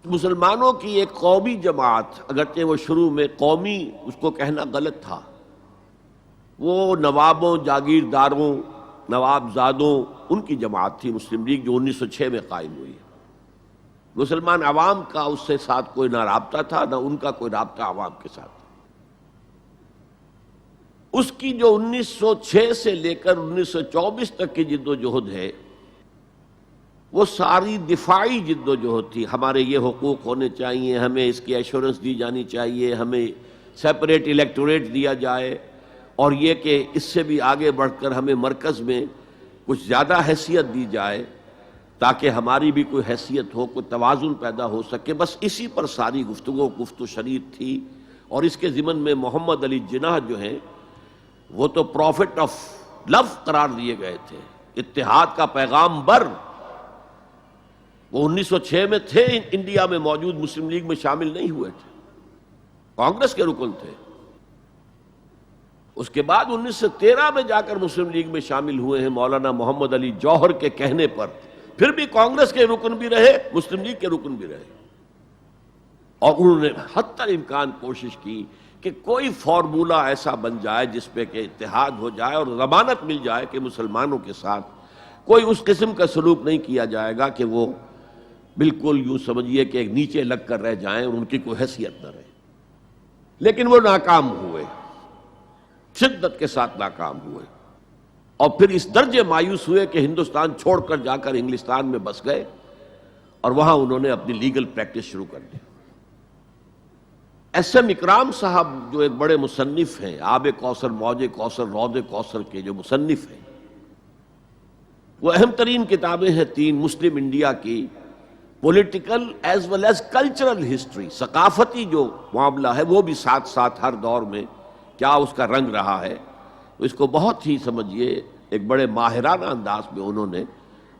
مسلمانوں کی ایک قومی جماعت، اگرچہ وہ شروع میں قومی اس کو کہنا غلط تھا، وہ نوابوں، جاگیرداروں، نواب زادوں ان کی جماعت تھی مسلم لیگ، جو 1906 میں قائم ہوئی ہے۔ مسلمان عوام کا اس سے ساتھ کوئی نہ رابطہ تھا، نہ ان کا کوئی رابطہ عوام کے ساتھ۔ اس کی جو 1906 سے لے کر 1924 تک کی جد و جہد ہے، وہ ساری دفاعی جد و جہد تھی۔ ہمارے یہ حقوق ہونے چاہیے، ہمیں اس کی ایشورنس دی جانی چاہیے، ہمیں سیپریٹ الیکٹوریٹ دیا جائے، اور یہ کہ اس سے بھی آگے بڑھ کر ہمیں مرکز میں کچھ زیادہ حیثیت دی جائے تاکہ ہماری بھی کوئی حیثیت ہو، کوئی توازن پیدا ہو سکے۔ بس اسی پر ساری گفت و شنید تھی۔ اور اس کے ضمن میں محمد علی جناح جو ہیں، وہ تو پروفٹ آف لو قرار دیے گئے تھے، اتحاد کا پیغام بر۔ وہ 1906 میں تھے، انڈیا میں موجود، مسلم لیگ میں شامل نہیں ہوئے تھے، کانگریس کے رکن تھے۔ اس کے بعد 1913 میں جا کر مسلم لیگ میں شامل ہوئے ہیں مولانا محمد علی جوہر کے کہنے پر، پھر بھی کانگریس کے رکن بھی رہے، مسلم لیگ کے رکن بھی رہے، اور انہوں نے حتی الامکان کوشش کی کہ کوئی فارمولہ ایسا بن جائے جس پہ کہ اتحاد ہو جائے اور ضمانت مل جائے کہ مسلمانوں کے ساتھ کوئی اس قسم کا سلوک نہیں کیا جائے گا کہ وہ بالکل یوں سمجھیے کہ ایک نیچے لگ کر رہ جائیں اور ان کی کوئی حیثیت نہ رہے۔ لیکن وہ ناکام ہوئے، شدت کے ساتھ ناکام ہوئے، اور پھر اس درجے مایوس ہوئے کہ ہندوستان چھوڑ کر جا کر انگلستان میں بس گئے، اور وہاں انہوں نے اپنی لیگل پریکٹس شروع کر دی۔ ایس ایم اکرام صاحب جو ایک بڑے مصنف ہیں، آب کوثر، موج کوثر، رود کوثر کے جو مصنف ہیں، وہ اہم ترین کتابیں ہیں تین مسلم انڈیا کی، political as well as cultural history, ثقافتی جو معاملہ ہے وہ بھی ساتھ ساتھ ہر دور میں کیا اس کا رنگ رہا ہے، تو اس کو بہت ہی سمجھیے ایک بڑے ماہرانہ انداز میں انہوں نے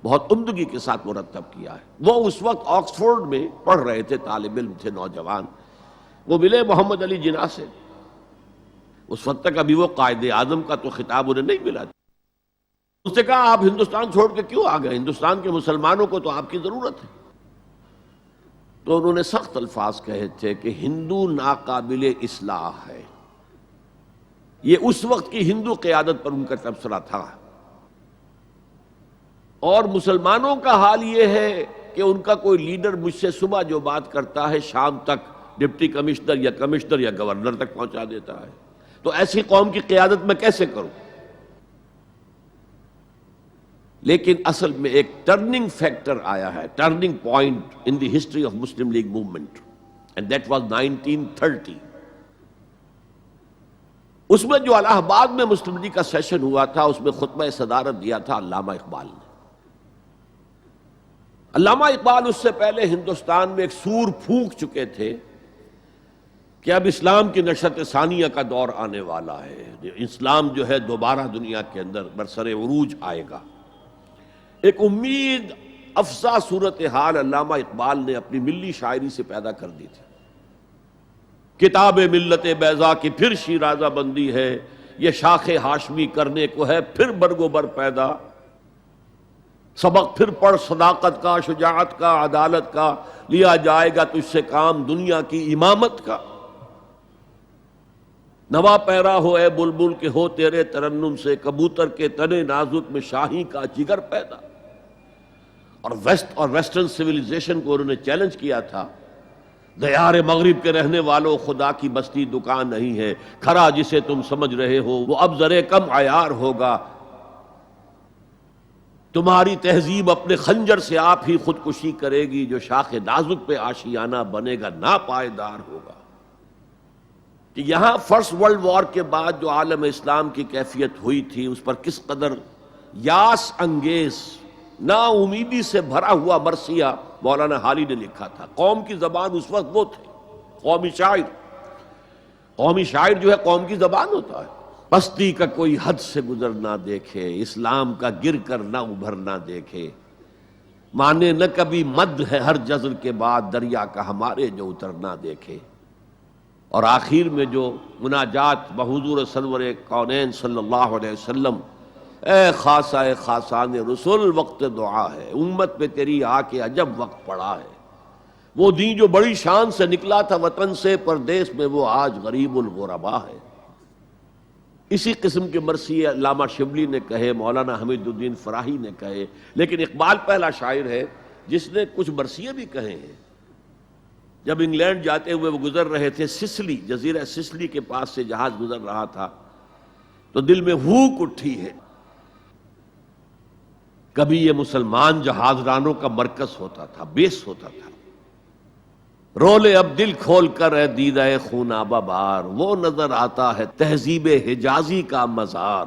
بہت عمدگی کے ساتھ مرتب کیا ہے۔ وہ اس وقت آکسفورڈ میں پڑھ رہے تھے، طالب علم تھے، نوجوان۔ وہ ملے محمد علی جناح سے، اس وقت تک ابھی وہ قائد اعظم کا تو خطاب انہیں نہیں ملا تھا۔ اس نے کہا آپ ہندوستان چھوڑ کے کیوں آ گئے؟ ہندوستان کے مسلمانوں کو تو آپ کی ضرورت ہے۔ تو انہوں نے سخت الفاظ کہے تھے کہ ہندو ناقابل اصلاح ہے۔ یہ اس وقت کی ہندو قیادت پر ان کا تبصرہ تھا، اور مسلمانوں کا حال یہ ہے کہ ان کا کوئی لیڈر مجھ سے صبح جو بات کرتا ہے شام تک ڈپٹی کمشنر یا گورنر تک پہنچا دیتا ہے، تو ایسی قوم کی قیادت میں کیسے کروں؟ لیکن اصل میں ایک ٹرننگ فیکٹر آیا ہے، turning point in the history of Muslim league movement, and that was 1930۔ اس میں جو الہ آباد میں مسلم لیگ کا سیشن ہوا تھا، اس میں خطبہ صدارت دیا تھا علامہ اقبال نے۔ علامہ اقبال اس سے پہلے ہندوستان میں ایک سور پھونک چکے تھے کہ اب اسلام کی نشأت ثانیہ کا دور آنے والا ہے، اسلام جو ہے دوبارہ دنیا کے اندر برسر عروج آئے گا۔ ایک امید افزا صورتحال علامہ اقبال نے اپنی ملی شاعری سے پیدا کر دی تھی۔ کتاب ملت بیضا کی پھر شیرازہ بندی ہے، یہ شاخ ہاشمی کرنے کو ہے پھر برگ و بر پیدا، سبق پھر پڑھ صداقت کا، شجاعت کا، عدالت کا، لیا جائے گا تجھ سے کام دنیا کی امامت کا۔ نوا پیرا ہو اے بلبل کہ ہو تیرے ترنم سے کبوتر کے تنے نازک میں شاہی کا جگر پیدا۔ اور ویسٹرن سویلائزیشن کو انہوں نے چیلنج کیا تھا، دیار مغرب کے رہنے والوں خدا کی بستی دکان نہیں ہے، کھرا جسے تم سمجھ رہے ہو وہ اب ذرے کم عیار ہوگا، تمہاری تہذیب اپنے خنجر سے آپ ہی خودکشی کرے گی، جو شاخ نازک پہ آشیانہ بنے گا ناپائیدار ہوگا۔ کہ یہاں فرسٹ ورلڈ وار کے بعد جو عالم اسلام کی کیفیت ہوئی تھی، اس پر کس قدر یاس انگیز، نا امیدی سے بھرا ہوا مرثیہ مولانا حالی نے لکھا تھا۔ قوم کی زبان اس وقت وہ تھے، قومی شاعر۔ قومی شاعر جو ہے قوم کی زبان ہوتا ہے۔ پستی کا کوئی حد سے گزر نہ دیکھے، اسلام کا گر کر نہ ابھر نہ دیکھے، مانے نہ کبھی مد ہے ہر جزر کے بعد دریا کا ہمارے جو اتر نہ دیکھے۔ اور آخر میں جو مناجات بحضور سرور کونین صلی اللہ علیہ وسلم، اے خاصہ خاصان رسول وقت دعا ہے، امت پہ تیری آ کے عجب وقت پڑا ہے، وہ دین جو بڑی شان سے نکلا تھا وطن سے پردیس میں، وہ آج غریب الغربا ہے۔ اسی قسم کے مرثیے علامہ شبلی نے کہے، مولانا حمید الدین فراہی نے کہے، لیکن اقبال پہلا شاعر ہے جس نے کچھ مرثیے بھی کہے ہیں۔ جب انگلینڈ جاتے ہوئے وہ گزر رہے تھے سسلی، جزیرہ سسلی کے پاس سے جہاز گزر رہا تھا، تو دل میں ہوک اٹھی ہے، کبھی یہ مسلمان جہاز رانوں کا مرکز ہوتا تھا، بیس ہوتا تھا، رولے اب دل کھول کر اے دیدہ خونابہ بار، وہ نظر آتا ہے تہذیب حجازی کا مزار،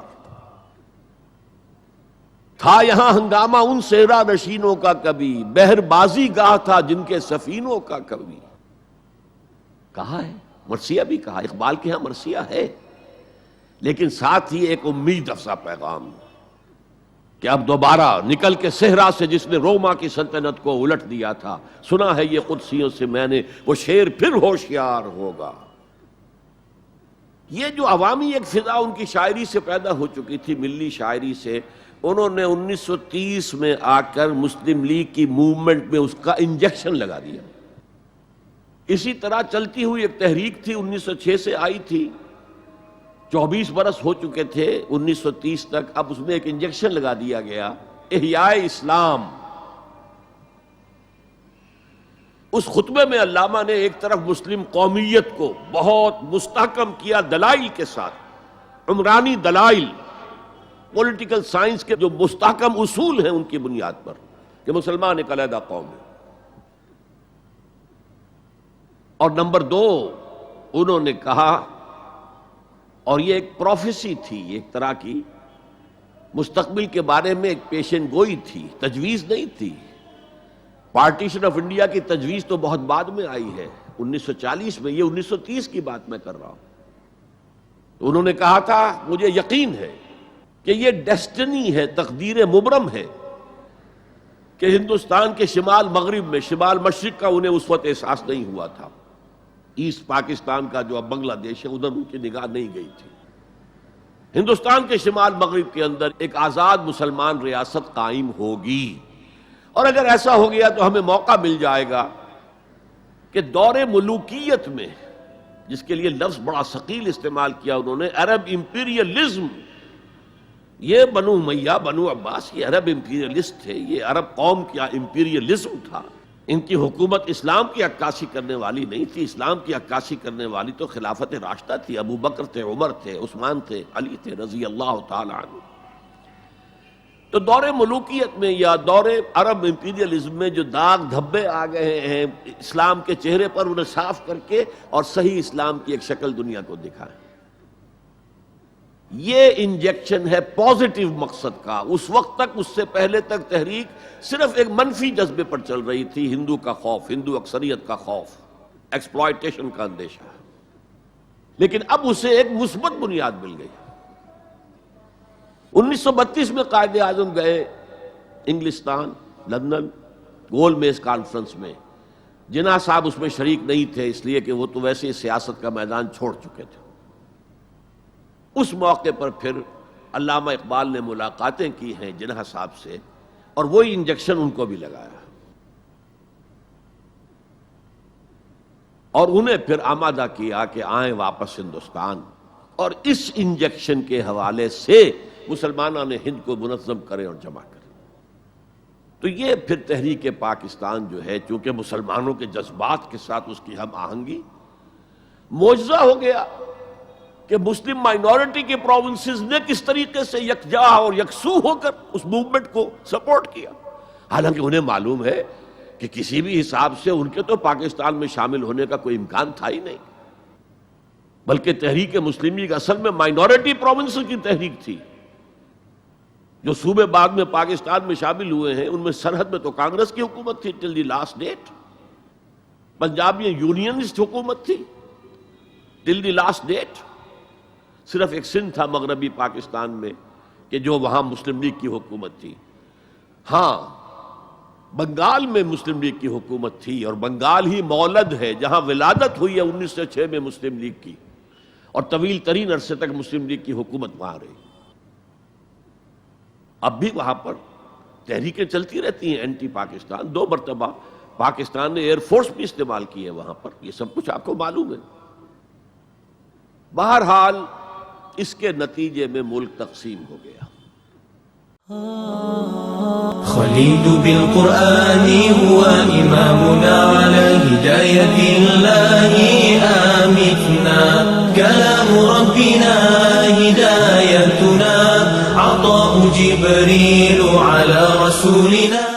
تھا یہاں ہنگامہ ان صحرا نشینوں کا کبھی، بحر بازی گاہ تھا جن کے سفینوں کا کبھی۔ کہا ہے، مرثیہ بھی کہا، اقبال کے ہاں مرثیہ ہے، لیکن ساتھ ہی ایک امید افزا پیغام کہ اب دوبارہ نکل کے صحرا سے جس نے روما کی سلطنت کو الٹ دیا تھا، سنا ہے یہ قدسیوں سے میں نے، وہ شیر پھر ہوشیار ہوگا۔ یہ جو عوامی ایک فضا ان کی شاعری سے پیدا ہو چکی تھی، ملی شاعری سے، انہوں نے 1930 میں آ کر مسلم لیگ کی موومنٹ میں اس کا انجیکشن لگا دیا۔ اسی طرح چلتی ہوئی ایک تحریک تھی، 1906 سے آئی تھی، 24 برس ہو چکے تھے 1930 تک، اب اس میں ایک انجیکشن لگا دیا گیا، احیاء اسلام۔ اس خطبے میں علامہ نے ایک طرف مسلم قومیت کو بہت مستحکم کیا دلائل کے ساتھ، عمرانی دلائل، پولیٹیکل سائنس کے جو مستحکم اصول ہیں ان کی بنیاد پر کہ مسلمان ایک علیحدہ قوم ہے، اور نمبر 2 انہوں نے کہا، اور یہ ایک پروفیسی تھی، ایک طرح کی مستقبل کے بارے میں ایک پیشن گوئی تھی، تجویز نہیں تھی۔ پارٹیشن آف انڈیا کی تجویز تو بہت بعد میں آئی ہے، 1940 میں، یہ 1930 کی بات میں کر رہا ہوں۔ تو انہوں نے کہا تھا، مجھے یقین ہے کہ یہ ڈیسٹنی ہے، تقدیر مبرم ہے کہ ہندوستان کے شمال مغرب میں، شمال مشرق کا انہیں اس وقت احساس نہیں ہوا تھا، ایسٹ پاکستان کا جو اب بنگلہ دیش ہے ادھر ان کی نگاہ نہیں گئی تھی، ہندوستان کے شمال مغرب کے اندر ایک آزاد مسلمان ریاست قائم ہوگی، اور اگر ایسا ہو گیا تو ہمیں موقع مل جائے گا کہ دور ملوکیت میں، جس کے لیے لفظ بڑا ثقیل استعمال کیا انہوں نے، عرب امپیریلزم، یہ بنو امیہ، بنو عباس، یہ عرب امپیریلسٹ تھے، یہ عرب قوم کا امپیریلزم تھا، ان کی حکومت اسلام کی عکاسی کرنے والی نہیں تھی، اسلام کی عکاسی کرنے والی تو خلافت راشدہ تھی، ابو بکر تھے، عمر تھے، عثمان تھے، علی تھے رضی اللہ تعالی عنہ۔ تو دور ملوکیت میں یا دور عرب امپیریلزم میں جو داغ دھبے آ گئے ہیں اسلام کے چہرے پر، انہیں صاف کر کے اور صحیح اسلام کی ایک شکل دنیا کو دکھائیں، یہ انجیکشن ہے پازیٹیو مقصد کا۔ اس وقت تک، اس سے پہلے تک تحریک صرف ایک منفی جذبے پر چل رہی تھی، ہندو کا خوف، ہندو اکثریت کا خوف، ایکسپلائٹیشن کا اندیشہ، لیکن اب اسے ایک مثبت بنیاد مل گئی۔ 1932 میں قائد اعظم گئے انگلستان، لندن، گول میز کانفرنس میں، جناح صاحب اس میں شریک نہیں تھے، اس لیے کہ وہ تو ویسے سیاست کا میدان چھوڑ چکے تھے۔ اس موقع پر پھر علامہ اقبال نے ملاقاتیں کی ہیں جناح صاحب سے، اور وہی انجیکشن ان کو بھی لگایا، اور انہیں پھر آمادہ کیا کہ آئیں واپس ہندوستان، اور اس انجیکشن کے حوالے سے مسلمانوں نے ہند کو منظم کریں اور جمع کریں۔ تو یہ پھر تحریک پاکستان جو ہے، چونکہ مسلمانوں کے جذبات کے ساتھ اس کی ہم آہنگی، معجزہ ہو گیا کہ مسلم مائنورٹی کے پروونسز نے کس طریقے سے یکجا اور یکسو ہو کر اس موومنٹ کو سپورٹ کیا، حالانکہ انہیں معلوم ہے کہ کسی بھی حساب سے ان کے تو پاکستان میں شامل ہونے کا کوئی امکان تھا ہی نہیں، بلکہ تحریک مسلم لیگ اصل میں مائنورٹی پروونسز کی تحریک تھی۔ جو صوبے بعد میں پاکستان میں شامل ہوئے ہیں ان میں سرحد میں تو کانگریس کی حکومت تھی ٹل دی لاسٹ ڈیٹ، پنجاب میں یونینسٹ حکومت تھی ٹل دی لاسٹ ڈیٹ، صرف ایک سندھ تھا مغربی پاکستان میں کہ جو وہاں مسلم لیگ کی حکومت تھی۔ ہاں، بنگال میں مسلم لیگ کی حکومت تھی، اور بنگال ہی مولد ہے جہاں ولادت ہوئی ہے 1906 میں مسلم لیگ کی، اور طویل ترین عرصے تک مسلم لیگ کی حکومت وہاں رہی۔ اب بھی وہاں پر تحریکیں چلتی رہتی ہیں اینٹی پاکستان، 2 مرتبہ پاکستان نے ایئر فورس بھی استعمال کی ہے وہاں پر، یہ سب کچھ آپ کو معلوم ہے۔ بہرحال اس کے نتیجے میں ملک تقسیم ہو گیا۔ خليل بالقرآن هو إمامنا على هداية الله آمتنا، كلام ربنا هدايتنا، عطاء جبريل على رسولنا.